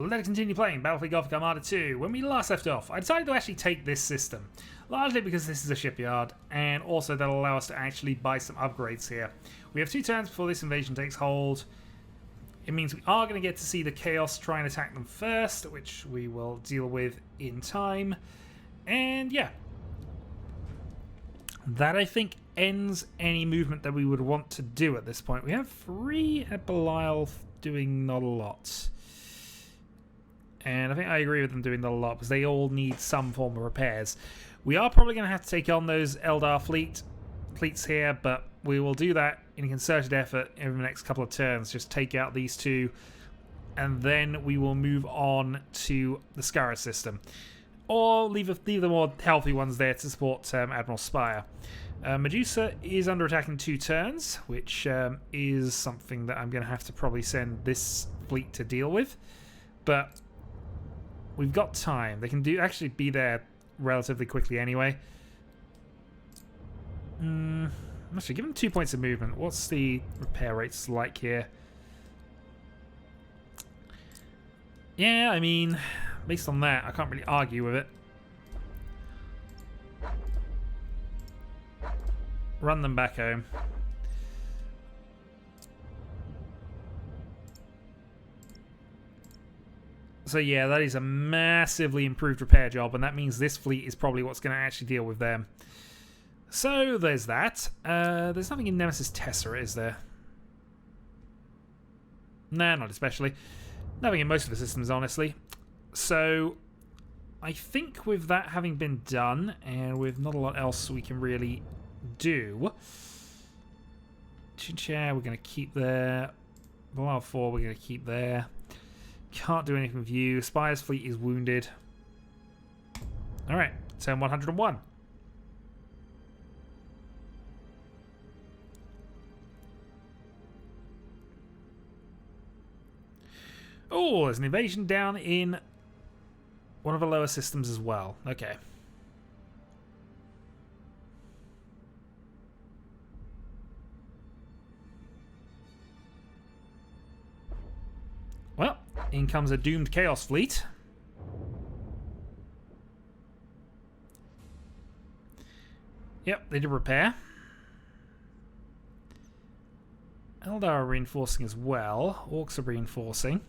let's continue playing Battlefleet Gothic Armada 2. When we last left off, I decided to actually take this system. Largely because this is a shipyard, and also that'll allow us to actually buy some upgrades here. We have 2 turns before this invasion takes hold. It means we are going to get to see the Chaos try and attack them first, which we will deal with in time. And yeah. That, I think, ends any movement that we would want to do at this point. We have 3 at Belial doing not a lot. And I think I agree with them doing not a lot, because they all need some form of repairs. We are probably going to have to take on those Eldar fleets here, but we will do that in a concerted effort in the next couple of turns. Just take out these 2, and then we will move on to the Scarra system. Or leave the more healthy ones there to support Admiral Spire. Medusa is under attack in 2 turns, which is something that I'm going to have to probably send this fleet to deal with. But we've got time. They can actually be there relatively quickly anyway. Actually, give them 2 points of movement. What's the repair rates like here? Yeah, I mean, based on that, I can't really argue with it. Run them back home. So yeah, that is a massively improved repair job, and that means this fleet is probably what's going to actually deal with them. So there's that. There's nothing in Nemesis Tessera, is there? Nah, not especially. Nothing in most of the systems, honestly. So I think with that having been done, and with not a lot else we can really do, Chinchar we're going to keep there. Belial 4 we're going to keep there. Can't do anything with you. Spire's fleet is wounded. Alright, turn 101. Oh, there's an invasion down in one of the lower systems as well. Okay. Well, in comes a doomed Chaos fleet. Yep, they did repair. Eldar are reinforcing as well. Orcs are reinforcing.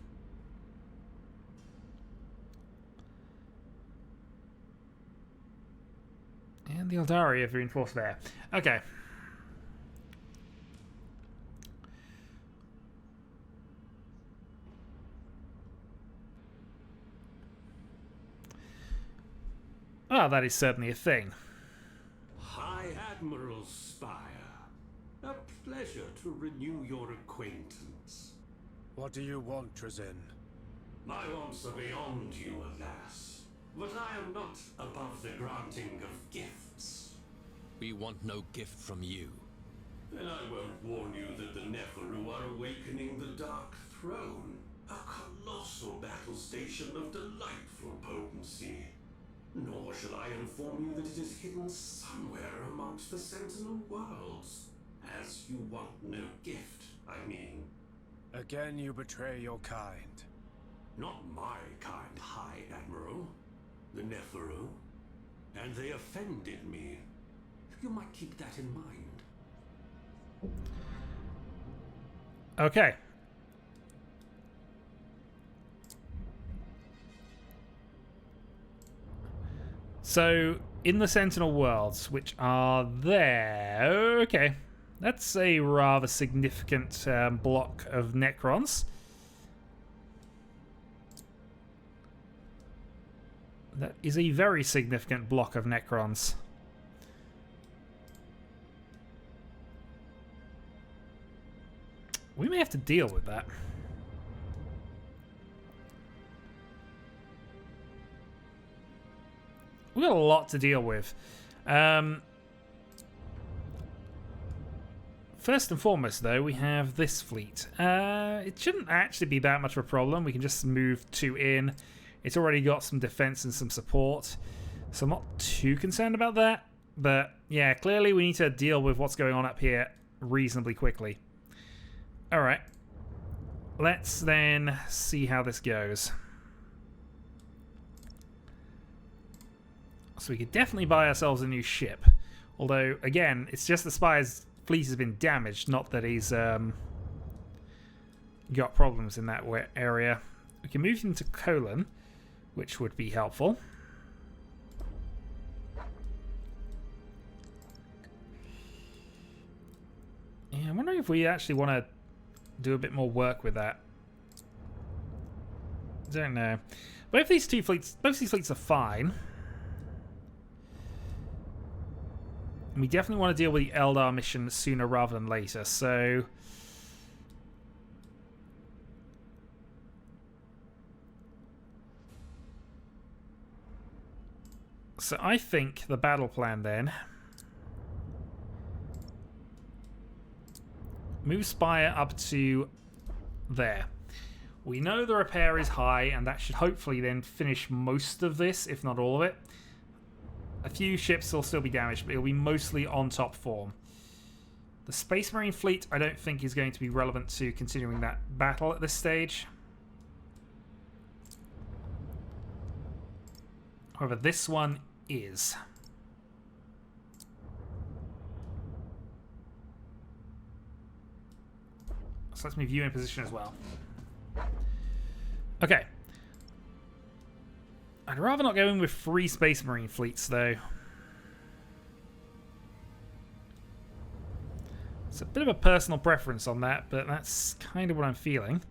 And the Eldari have reinforced there. Okay. Well, that is certainly a thing. High Admiral Spire, a pleasure to renew your acquaintance. What do you want, Trazin? My wants are beyond you, alas. But I am not above the granting of gifts. We want no gift from you. Then I won't warn you that the Neferu are awakening the Dark Throne, a colossal battle station of delightful potency. Nor shall I inform you that it is hidden somewhere amongst the Sentinel worlds. As you want no gift, I mean. Again you betray your kind. Not my kind, High Admiral. The Neferu. And they offended me. You might keep that in mind. Okay. So, in the Sentinel worlds, which are there... Okay. That's a rather significant block of Necrons. That is a very significant block of Necrons. We may have to deal with that. We've got a lot to deal with. First and foremost, though, we have this fleet. It shouldn't actually be that much of a problem. We can just move 2 in. It's already got some defense and some support, so I'm not too concerned about that. But yeah, clearly we need to deal with what's going on up here reasonably quickly. Alright. Let's then see how this goes. So we could definitely buy ourselves a new ship. Although, again, it's just the spy's fleet has been damaged, not that he's got problems in that area. We can move him to Colon, which would be helpful. Yeah, I'm wondering if we actually want to do a bit more work with that. Don't know. Both these fleets are fine. And we definitely want to deal with the Eldar mission sooner rather than later, so... So I think the battle plan then... Move Spire up to there. We know the repair is high, and that should hopefully then finish most of this, if not all of it. A few ships will still be damaged, but it'll be mostly on top form. The Space Marine fleet, I don't think is going to be relevant to continuing that battle at this stage. However, this one is. So let's move you in position as well. Okay. I'd rather not go in with 3 Space Marine fleets, though. It's a bit of a personal preference on that, but that's kind of what I'm feeling.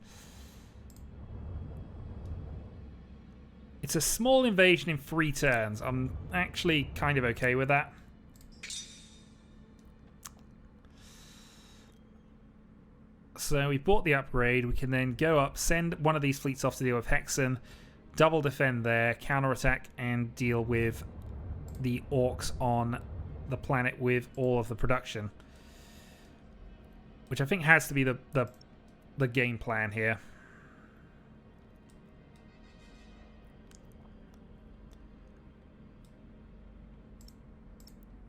It's a small invasion in 3 turns. I'm actually kind of okay with that. So we bought the upgrade. We can then go up, send one of these fleets off to deal with Hexen, double defend there, counterattack, and deal with the orcs on the planet with all of the production. Which I think has to be the game plan here.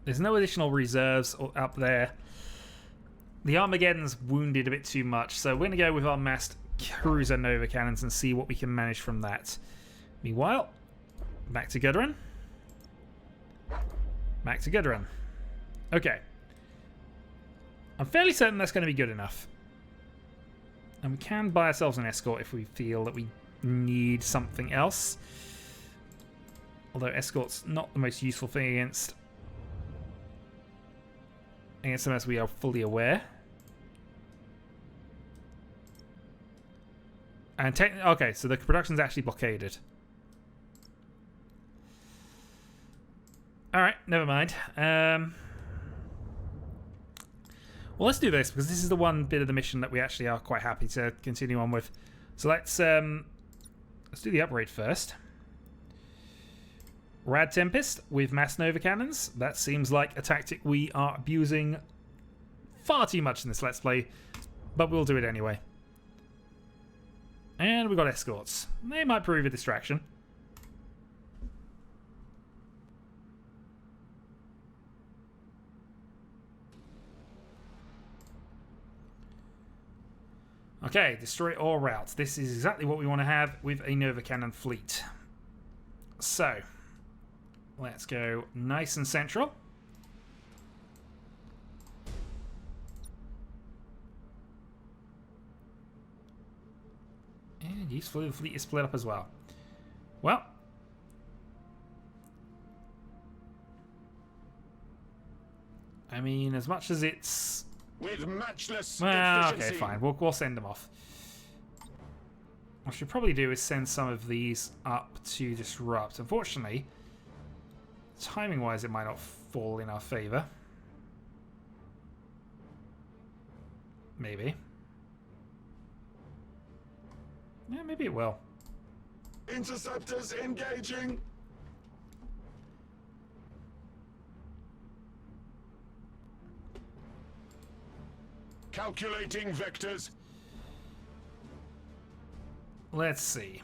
There's no additional reserves up there. The Armageddon's wounded a bit too much, so we're going to go with our massed cruiser Nova Cannons and see what we can manage from that. Meanwhile, back to Gudrun. Back to Gudrun. Okay. I'm fairly certain that's going to be good enough. And we can buy ourselves an escort if we feel that we need something else. Although escort's not the most useful thing against them, as we are fully aware. And okay, so the production's actually blockaded. Alright, never mind. Well, let's do this, because this is the one bit of the mission that we actually are quite happy to continue on with. So let's do the upgrade first. Rad Tempest with Mass Nova Cannons. That seems like a tactic we are abusing far too much in this Let's Play, but we'll do it anyway. And we've got escorts. They might prove a distraction. Okay, destroy all routes. This is exactly what we want to have with a Nova Cannon fleet. So, let's go nice and central. And usefully, the fleet is split up as well. Well, I mean, as much as it's... With matchless well, efficiency. okay, fine. We'll send them off. What I should probably do is send some of these up to disrupt. Unfortunately, timing-wise, it might not fall in our favor. Maybe. Yeah, maybe it will. Interceptors engaging. Calculating vectors. Let's see.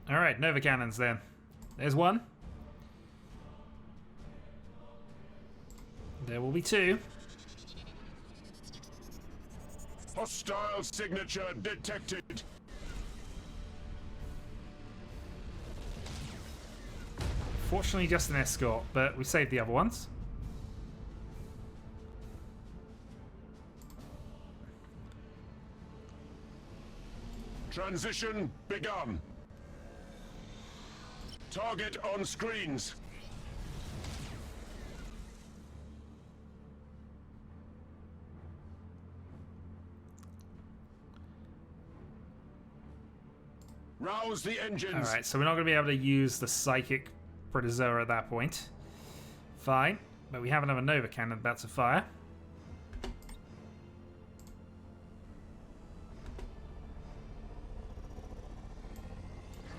Alright, Nova Cannons then. There's one. There will be two. Hostile signature detected. Fortunately, just an escort, but we saved the other ones. Transition begun. Target on screens. Rouse the engines. Alright, so we're not going to be able to use the Psychic Protozoa at that point. Fine, but we have another Nova Cannon about to fire.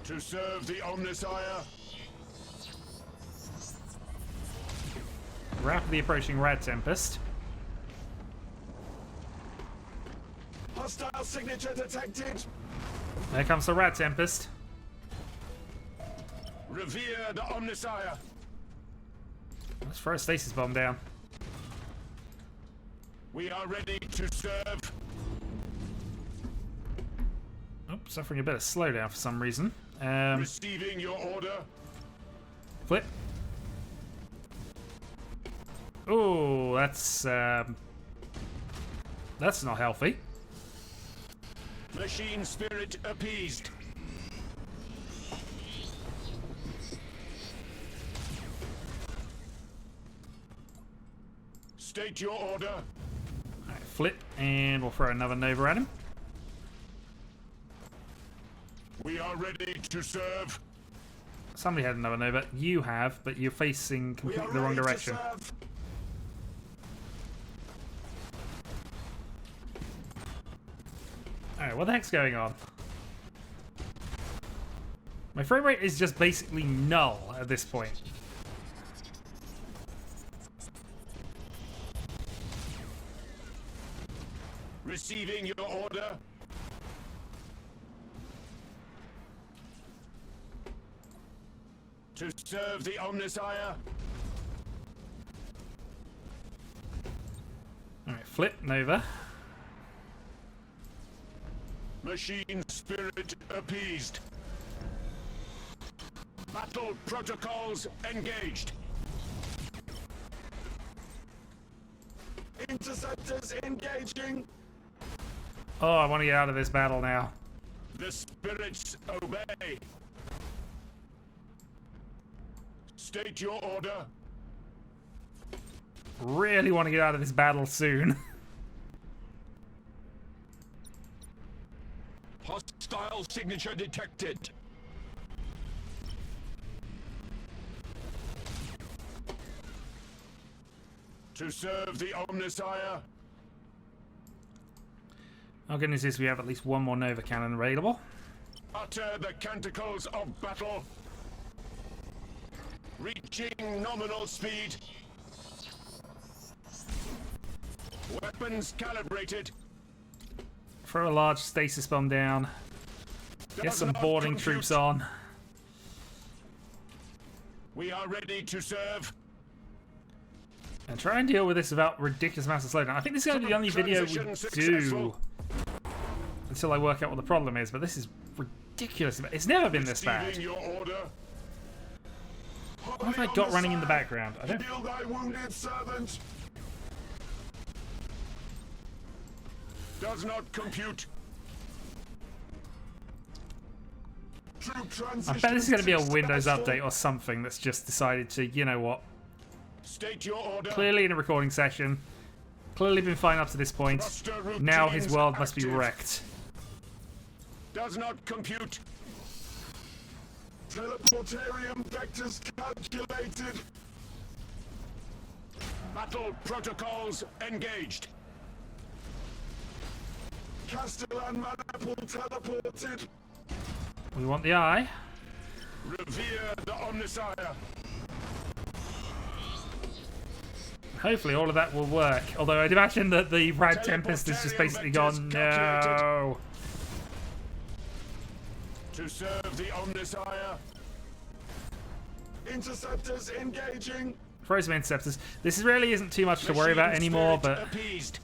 To serve the Omnissiah. Rapidly approaching Rad Tempest. Hostile signature detected. There comes the Rad Tempest. Revere the Omnissiah. Let's throw a stasis bomb down. We are ready to serve. Oh, suffering a bit of slowdown for some reason. Receiving your order. Flip. Oh, that's not healthy. Machine spirit appeased. State your order. Alright, flip, and we'll throw another Nova at him. We are ready to serve. Somebody had another Nova. You have, but you're facing completely the wrong direction. Alright, what the heck's going on? My frame rate is just basically null at this point. Receiving your order. To serve the Omnissiah. Alright, flip, Nova. Machine spirit appeased. Battle protocols engaged. Interceptors engaging. Oh, I want to get out of this battle now. The spirits obey. State your order. Really want to get out of this battle soon. Hostile signature detected. To serve the Omnissiah. Oh, good news is we have at least one more Nova Cannon available. Utter the canticles of battle. Reaching nominal speed. Weapons calibrated. Throw a large stasis bomb down. Get some boarding troops on. We are ready to serve. And try and deal with this without ridiculous amounts of slowdown. I think this is going to be the only video we do until I work out what the problem is, but this is ridiculous. It's never been this bad. Your order. What have I got running in the background? I don't... Heal thy wounded servant. Does not compute. I bet this is going to be a Windows update or something that's just decided to, you know what? State your order. Clearly in a recording session. Clearly been fine up to this point. Now his world must be wrecked. Does not compute. Teleportarium vectors calculated. Battle protocols engaged. Castellan maniple teleported. We want the eye. Revere the Omnissiah. Hopefully all of that will work. Although I'd imagine that the Rad Tempest has just basically gone, no. To serve the Omnissiah. Interceptors engaging. Throw some interceptors. This really isn't too much to worry about anymore, but appeased.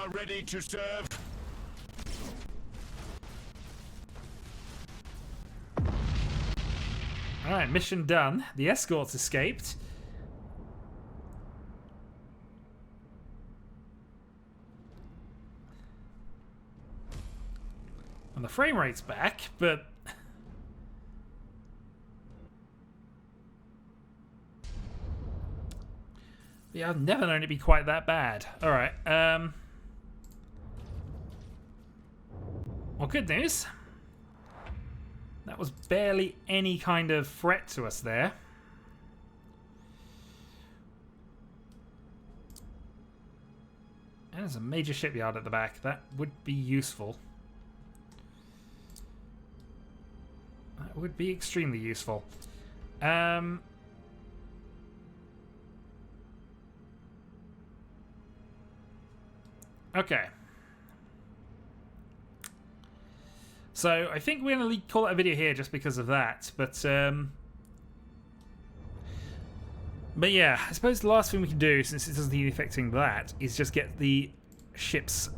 are ready to serve. Alright, mission done. The escorts escaped. And the frame rate's back, but... yeah, I've never known it be quite that bad. Alright, well, good news. That was barely any kind of threat to us there. And there's a major shipyard at the back. That would be useful. That would be extremely useful. Okay. So I think we're going to call it a video here just because of that. But yeah, I suppose the last thing we can do, since it doesn't seem affecting that, is just get the ships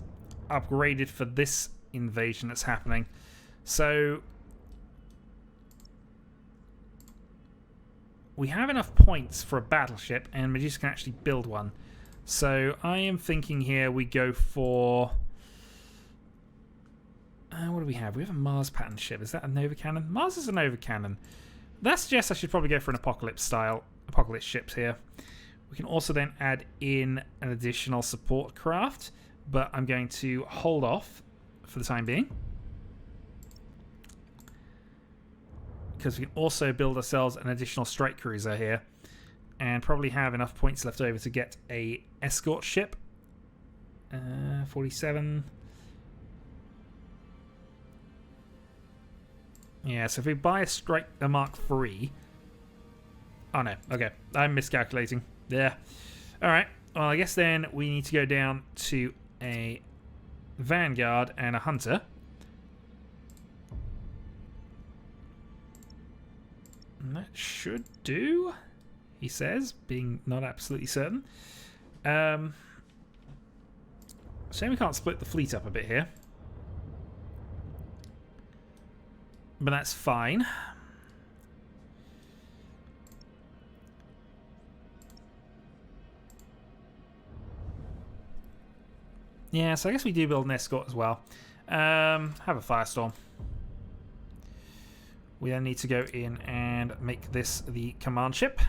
upgraded for this invasion that's happening. So we have enough points for a battleship, and Medusa can actually build one. So I am thinking here we go for... what do we have? We have a Mars pattern ship. Is that a Nova Cannon? Mars is a Nova Cannon. That suggests I should probably go for an Apocalypse ships here. We can also then add in an additional support craft, but I'm going to hold off for the time being, because we can also build ourselves an additional strike cruiser here and probably have enough points left over to get a escort ship. 47. Yeah, so if we buy a Mark III... oh no, okay, I'm miscalculating. Yeah. Alright, well I guess then we need to go down to a Vanguard and a Hunter. And that should do, he says, being not absolutely certain. Shame we can't split the fleet up a bit here. But that's fine. Yeah, so I guess we do build an escort as well. Have a Firestorm. We then need to go in and make this the command ship.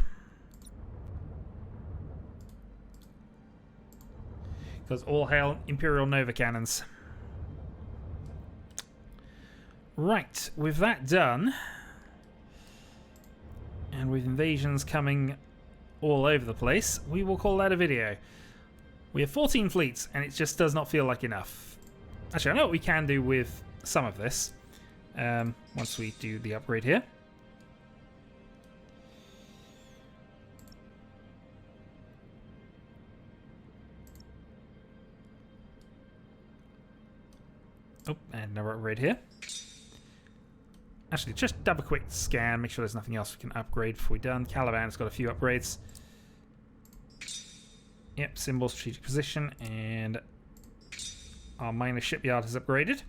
Because all hail Imperial Nova Cannons. Right, with that done, and with invasions coming all over the place, we will call that a video. We have 14 fleets, and it just does not feel like enough. Actually, I know what we can do with some of this, once we do the upgrade here. Oh, and another upgrade here. Actually, just have a quick scan, make sure there's nothing else we can upgrade before we're done. Caliban's got a few upgrades. Yep, symbol, strategic position, and our minor shipyard has upgraded.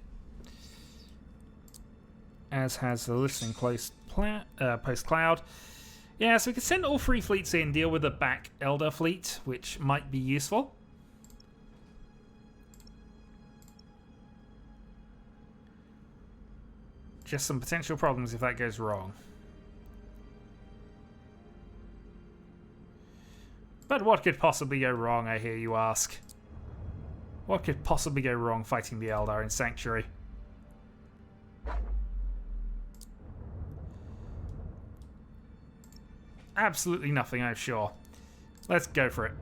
As has the listening post cloud. Yeah, so we could send all 3 fleets in, deal with the back Elder fleet, which might be useful. Just some potential problems if that goes wrong. But what could possibly go wrong, I hear you ask? What could possibly go wrong fighting the Eldar in Sanctuary? Absolutely nothing, I'm sure. Let's go for it.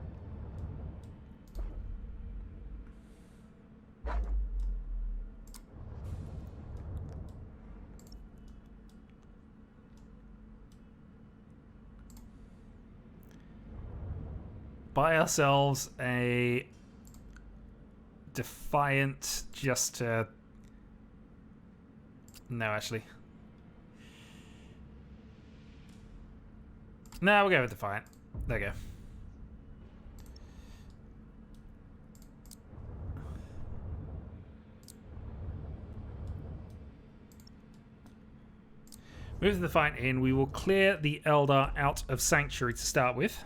Buy ourselves a Defiant just to... No, actually. No, we'll go with Defiant. There we go. Move the fight in. We will clear the Eldar out of Sanctuary to start with.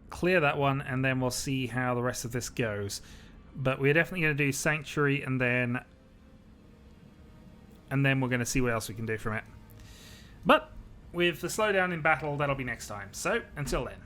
Clear that one, and then we'll see how the rest of this goes. But we're definitely going to do Sanctuary, and then we're going to see what else we can do from it. But with the slowdown in battle, that'll be next time. So, until then.